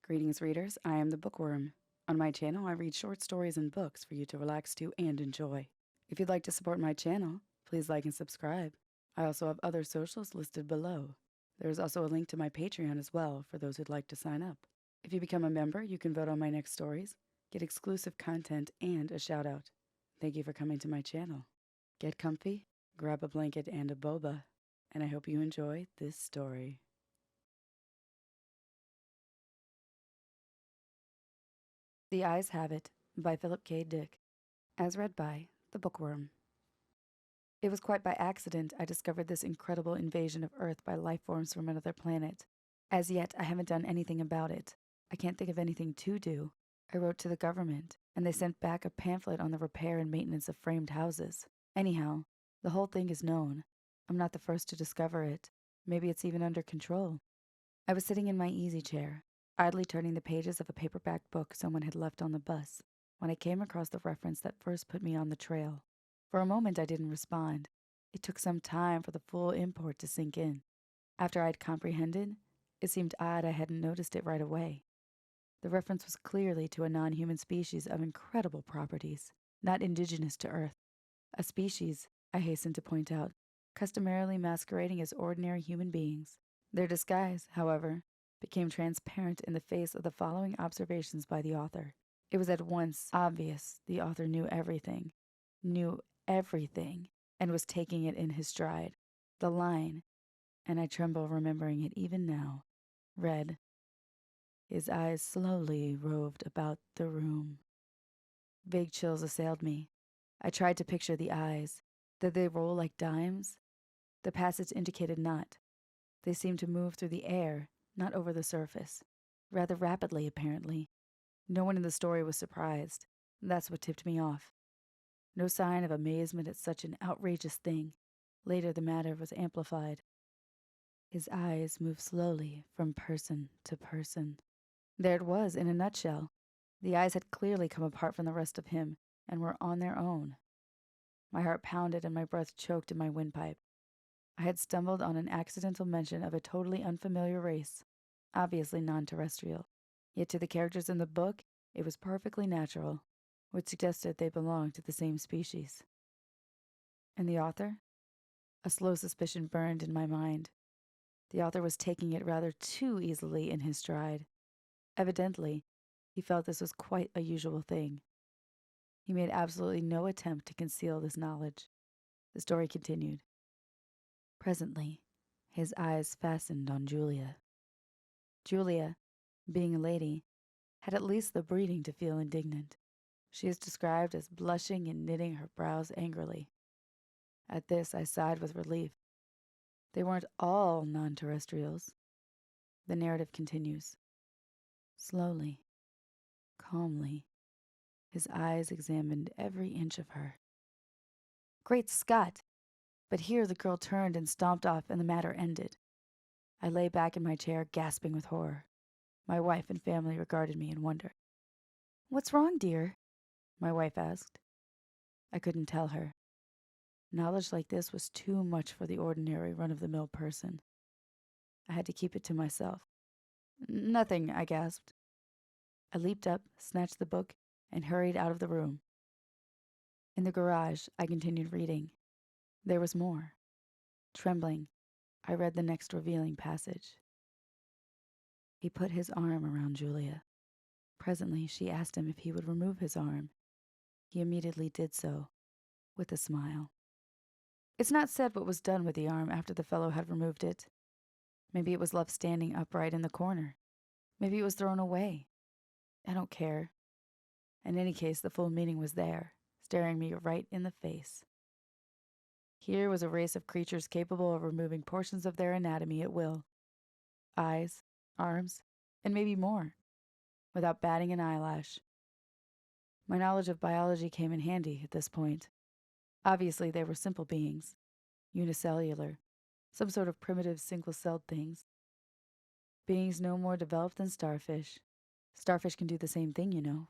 Greetings, readers. I am the Bookworm. On my channel, I read short stories and books for you to relax to and enjoy. If you'd like to support my channel, please like and subscribe. I also have other socials listed below. There is also a link to my Patreon as well for those who'd like to sign up. If you become a member, you can vote on my next stories, get exclusive content, and a shout out. Thank you for coming to my channel. Get comfy, grab a blanket and a boba, and I hope you enjoy this story. The Eyes Have It by Phillip Dick, as read by The Bookworm. It was quite by accident I discovered this incredible invasion of Earth by life forms from another planet. As yet, I haven't done anything about it. I can't think of anything to do. I wrote to the government, and they sent back a pamphlet on the repair and maintenance of framed houses. Anyhow, the whole thing is known. I'm not the first to discover it. Maybe it's even under control. I was sitting in my easy chair, idly turning the pages of a paperback book someone had left on the bus, when I came across the reference that first put me on the trail. For a moment I didn't respond. It took some time for the full import to sink in. After I'd comprehended, it seemed odd I hadn't noticed it right away. The reference was clearly to a non-human species of incredible properties, not indigenous to Earth. A species, I hastened to point out, customarily masquerading as ordinary human beings. Their disguise, however, became transparent in the face of the following observations by the author. It was at once obvious the author knew everything, and was taking it in his stride. The line, and I tremble remembering it even now, read, "His eyes slowly roved about the room." Vague chills assailed me. I tried to picture the eyes. Did they roll like dimes? The passage indicated not. They seemed to move through the air, not over the surface. Rather rapidly, apparently. No one in the story was surprised. That's what tipped me off. No sign of amazement at such an outrageous thing. Later, the matter was amplified. His eyes moved slowly from person to person. There it was, in a nutshell. The eyes had clearly come apart from the rest of him and were on their own. My heart pounded and my breath choked in my windpipe. I had stumbled on an accidental mention of a totally unfamiliar race, obviously non-terrestrial. Yet to the characters in the book, it was perfectly natural, which suggested they belonged to the same species. And the author? A slow suspicion burned in my mind. The author was taking it rather too easily in his stride. Evidently, he felt this was quite a usual thing. He made absolutely no attempt to conceal this knowledge. The story continued. Presently, his eyes fastened on Julia. Julia, being a lady, had at least the breeding to feel indignant. She is described as blushing and knitting her brows angrily. At this, I sighed with relief. They weren't all non-terrestrials. The narrative continues. Slowly, calmly, his eyes examined every inch of her. Great Scott! But here the girl turned and stomped off, and the matter ended. I lay back in my chair, gasping with horror. My wife and family regarded me in wonder. "What's wrong, dear?" my wife asked. I couldn't tell her. Knowledge like this was too much for the ordinary run-of-the-mill person. I had to keep it to myself. "Nothing," I gasped. I leaped up, snatched the book, and hurried out of the room. In the garage, I continued reading. There was more. Trembling, I read the next revealing passage. He put his arm around Julia. Presently, she asked him if he would remove his arm. He immediately did so, with a smile. It's not said what was done with the arm after the fellow had removed it. Maybe it was left standing upright in the corner. Maybe it was thrown away. I don't care. In any case, the full meaning was there, staring me right in the face. Here was a race of creatures capable of removing portions of their anatomy at will. Eyes, arms, and maybe more, without batting an eyelash. My knowledge of biology came in handy at this point. Obviously, they were simple beings, unicellular, some sort of primitive single-celled things. Beings no more developed than starfish. Starfish can do the same thing, you know.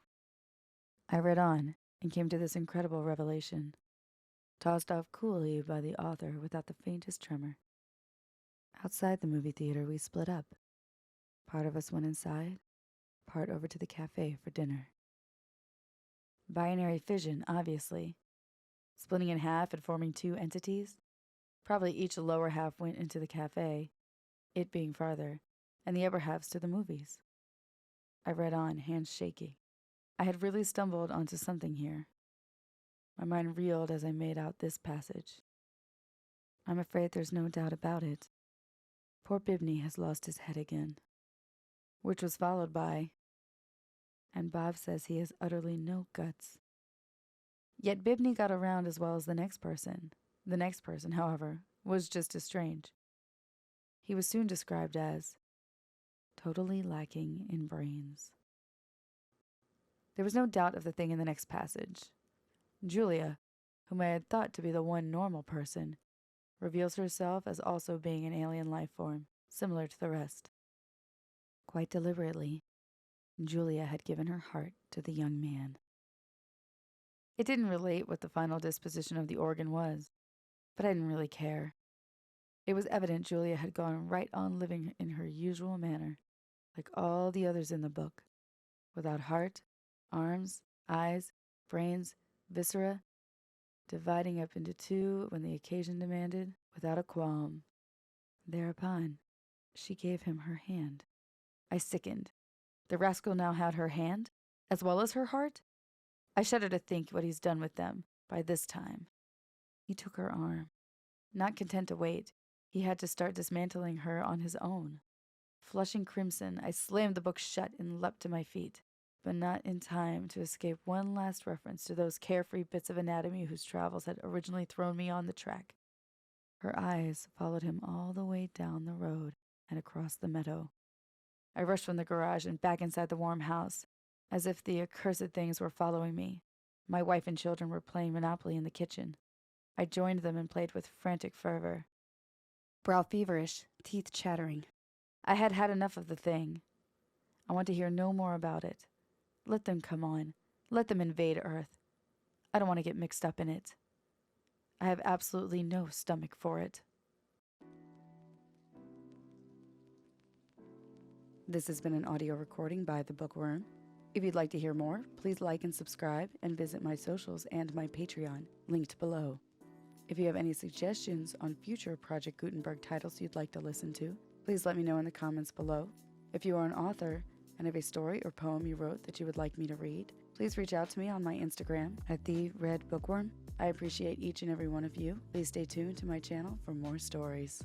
I read on and came to this incredible revelation, tossed off coolly by the author without the faintest tremor. Outside the movie theater, we split up. Part of us went inside, apart over to the cafe for dinner. Binary fission, obviously. Splitting in half and forming two entities. Probably each lower half went into the cafe, it being farther, and the upper halves to the movies. I read on, hands shaky. I had really stumbled onto something here. My mind reeled as I made out this passage. I'm afraid there's no doubt about it. Poor Bibney has lost his head again. Which was followed by, and Bob says he has utterly no guts. Yet Bibney got around as well as the next person. The next person, however, was just as strange. He was soon described as totally lacking in brains. There was no doubt of the thing in the next passage. Julia, whom I had thought to be the one normal person, reveals herself as also being an alien life form, similar to the rest. Quite deliberately, Julia had given her heart to the young man. It didn't relate what the final disposition of the organ was, but I didn't really care. It was evident Julia had gone right on living in her usual manner, like all the others in the book, without heart, arms, eyes, brains, viscera, dividing up into two when the occasion demanded, without a qualm. Thereupon, she gave him her hand. I sickened. The rascal now had her hand, as well as her heart? I shudder to think what he's done with them by this time. He took her arm. Not content to wait, he had to start dismantling her on his own. Flushing crimson, I slammed the book shut and leapt to my feet, but not in time to escape one last reference to those carefree bits of anatomy whose travels had originally thrown me on the track. Her eyes followed him all the way down the road and across the meadow. I rushed from the garage and back inside the warm house, as if the accursed things were following me. My wife and children were playing Monopoly in the kitchen. I joined them and played with frantic fervor. Brow feverish, teeth chattering. I had had enough of the thing. I want to hear no more about it. Let them come on. Let them invade Earth. I don't want to get mixed up in it. I have absolutely no stomach for it. This has been an audio recording by the Bookwyrm. If you'd like to hear more, please like and subscribe and visit my socials and my Patreon, linked below. If you have any suggestions on future Project Gutenberg titles you'd like to listen to, please let me know in the comments below. If you are an author and have a story or poem you wrote that you would like me to read, please reach out to me on my Instagram at @TheRedBookworm. I appreciate each and every one of you. Please stay tuned to my channel for more stories.